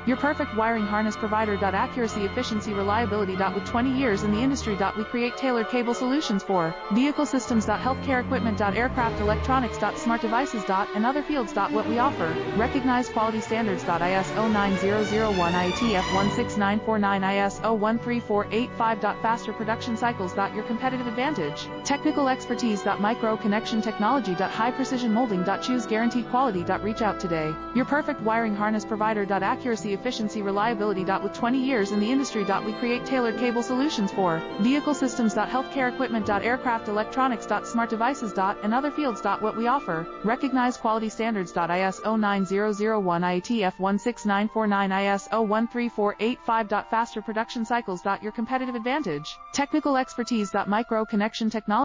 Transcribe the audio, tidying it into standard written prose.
Your perfect wiring harness provider. Accuracy, efficiency, reliability. With 20 years in the industry. We create tailored cable solutions for vehicle systems. Healthcare equipment. Aircraft electronics. Smart devices. And other fields. What we offer. Recognized quality standards. ISO 9001, IATF 16949, ISO 13485. Faster production cycles. Your competitive advantage. Technical expertise. Micro connection technology. High precision molding. Choose guaranteed quality. Reach out today. Your perfect wiring harness provider. Accuracy, efficiency, reliability. With 20 years in the industry. We create tailored cable solutions for vehicle systems. Healthcare equipment. Aircraft electronics. Smart devices. And other fields. What we offer. Recognized quality standards. ISO 9001, IATF 16949, ISO 13485. Faster production cycles. Your competitive advantage. Technical expertise. Micro connection technology.